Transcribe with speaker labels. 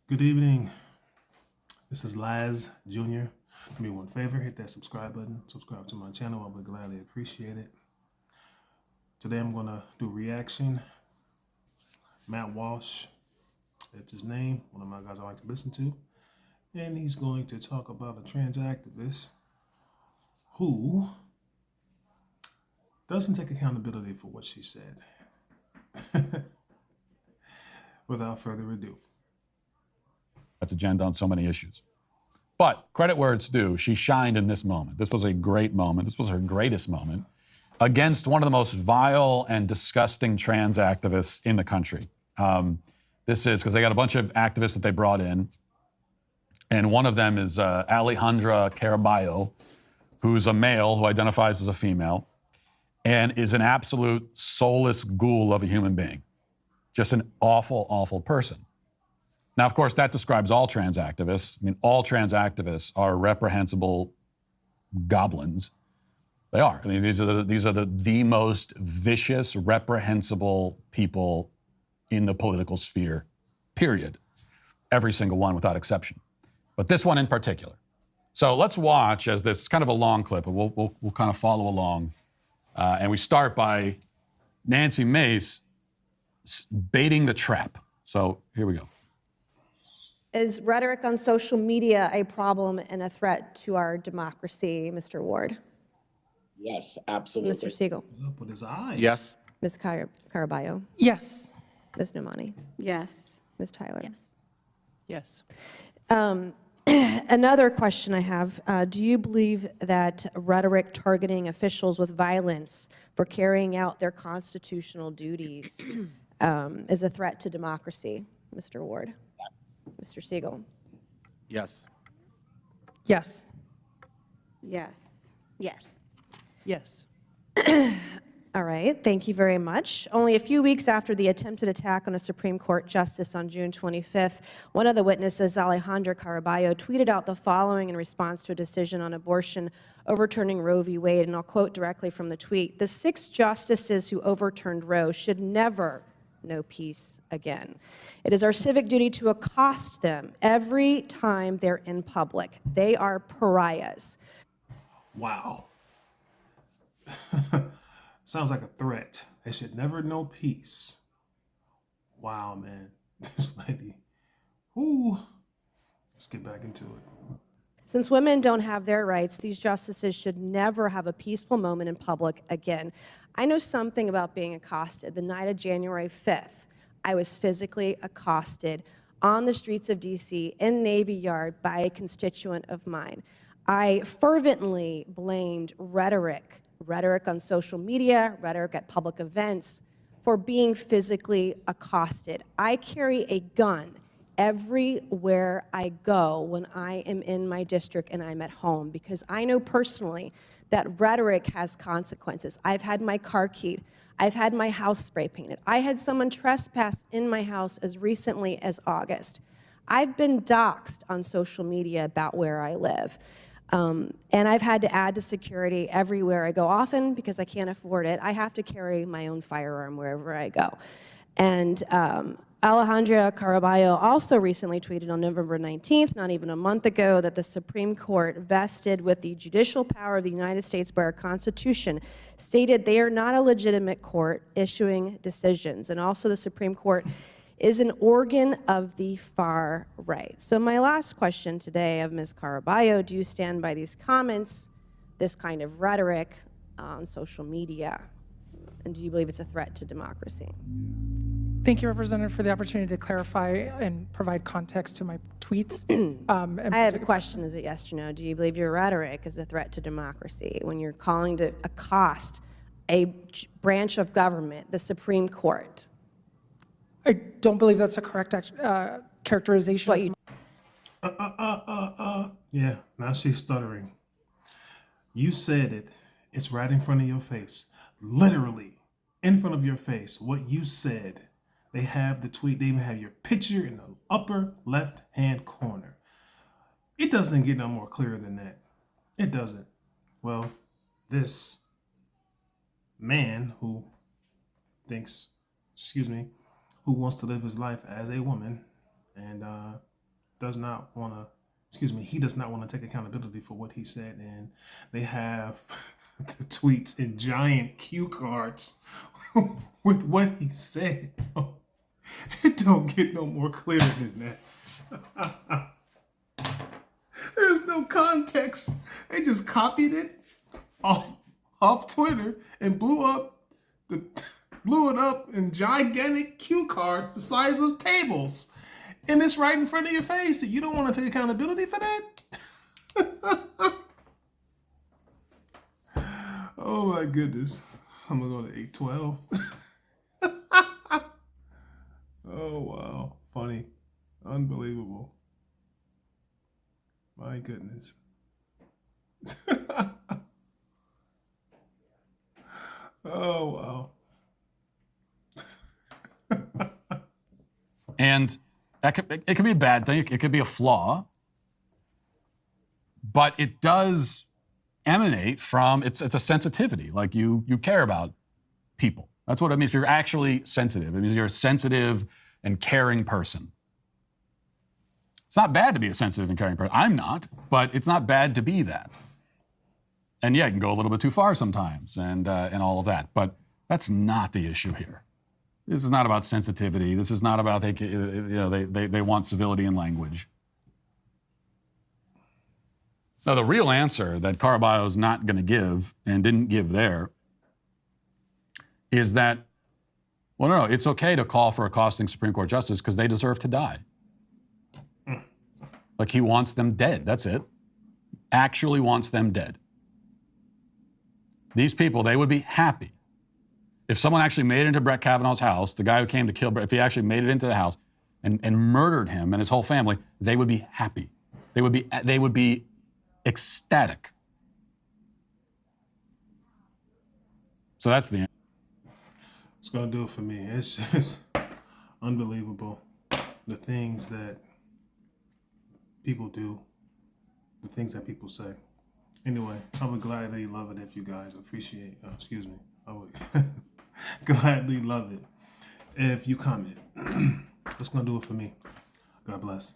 Speaker 1: Good evening. This is Laz Jr. Do me one favor, hit that subscribe button. Subscribe to my channel. I would gladly appreciate it. Today I'm going to do reaction. Matt Walsh, that's his name, one of my guys I like to listen to. And he's going to talk about a trans activist who doesn't take accountability for what she said. Without further ado.
Speaker 2: That's agenda on so many issues. But credit where it's due, she shined in this moment. This was a great moment. This was her greatest moment against one of the most vile and disgusting trans activists in the country. This is because they got a bunch of activists that they brought in, and one of them is Alejandra Caraballo, who's a male who identifies as a female and is an absolute soulless ghoul of a human being. Just an awful, awful person. Now, of course, that describes all trans activists. I mean, all trans activists are reprehensible goblins. They are. I mean, these are the most vicious, reprehensible people in the political sphere, period. Every single one without exception. But this one in particular. So let's watch as this kind of a long clip, and we'll kind of follow along. And we start by Nancy Mace baiting the trap. So here we go.
Speaker 3: Is rhetoric on social media a problem and a threat to our democracy, Mr. Ward?
Speaker 4: Yes, absolutely.
Speaker 3: Mr. Siegel?
Speaker 1: What's up with his eyes?
Speaker 5: Yes.
Speaker 3: Ms. Caraballo?
Speaker 6: Yes.
Speaker 3: Ms. Nomani?
Speaker 7: Yes.
Speaker 3: Ms. Tyler?
Speaker 6: Yes.
Speaker 3: Another question I have, do you believe that rhetoric targeting officials with violence for carrying out their constitutional duties is a threat to democracy, Mr. Ward? Mr. Siegel?
Speaker 5: Yes.
Speaker 6: Yes.
Speaker 7: Yes. Yes.
Speaker 6: Yes.
Speaker 3: All right, thank you very much. Only a few weeks after the attempted attack on a Supreme Court justice on June 25th, one of the witnesses, Alejandra Caraballo, tweeted out the following in response to a decision on abortion overturning Roe v. Wade, and I'll quote directly from the tweet: "The 6 justices who overturned Roe should never know peace again. It is our civic duty to accost them every time they're in public. They are pariahs."
Speaker 1: Wow. Sounds like a threat. They should never know peace. Wow, man. This lady. Ooh. Let's get back into it.
Speaker 3: Since women don't have their rights, these justices should never have a peaceful moment in public again. I know something about being accosted. The night of January 5th, I was physically accosted on the streets of DC in Navy Yard by a constituent of mine. I fervently blamed rhetoric on social media, rhetoric at public events, for being physically accosted. I carry a gun everywhere I go when I am in my district and I'm at home, because I know personally that rhetoric has consequences. I've had my car keyed. I've had my house spray painted. I had someone trespass in my house as recently as August. I've been doxxed on social media about where I live. And I've had to add to security everywhere I go. Often, because I can't afford it, I have to carry my own firearm wherever I go. And Alejandra Caraballo also recently tweeted on November 19th, not even a month ago, that the Supreme Court, vested with the judicial power of the United States by our Constitution, stated they are not a legitimate court issuing decisions. And also the Supreme Court is an organ of the far right. So my last question today of Ms. Caraballo: do you stand by these comments, this kind of rhetoric on social media? And do you believe it's a threat to democracy?
Speaker 6: Thank you, Representative, for the opportunity to clarify and provide context to my tweets.
Speaker 3: I have a question, is it yes or no? Do you believe your rhetoric is a threat to democracy when you're calling to accost a branch of government, the Supreme Court?
Speaker 6: I don't believe that's a correct characterization.
Speaker 3: What you
Speaker 1: Yeah, now she's stuttering. You said it. It's right in front of your face. Literally in front of your face. What you said. They have the tweet. They even have your picture in the upper left-hand corner. It doesn't get no more clear than that. It doesn't. Well, this man who thinks, who wants to live his life as a woman and does not want to, he does not want to take accountability for what he said. And they have the tweets in giant cue cards with what he said. It don't get no more clear than that. There's no context. They just copied it off Twitter and blew it up in gigantic cue cards the size of tables. And it's right in front of your face. You don't want to take accountability for that? Oh my goodness. I'm going to go to 812. Oh wow. Funny. Unbelievable. My goodness. Oh wow.
Speaker 2: And it could be a bad thing. It could be a flaw. But it does emanate from, it's a sensitivity. Like you care about people. That's what it means. If you're actually sensitive, it means you're a sensitive and caring person. It's not bad to be a sensitive and caring person. I'm not, but it's not bad to be that. And yeah, it can go a little bit too far sometimes and all of that. But that's not the issue here. This is not about sensitivity. This is not about they want civility in language. Now, the real answer that Caraballo is not going to give and didn't give there is that, well, no, it's okay to call for accosting Supreme Court justice because they deserve to die. Like he wants them dead. That's it. Actually wants them dead. These people, they would be happy if someone actually made it into Brett Kavanaugh's house, the guy who came to kill Brett, if he actually made it into the house and murdered him and his whole family, they would be happy. They would be ecstatic. So that's the end.
Speaker 1: It's going to do it for me. It's just unbelievable. The things that people do, the things that people say. Anyway, I would gladly love it if you guys appreciate, I would gladly love it if you comment. That's going to do it for me. God bless.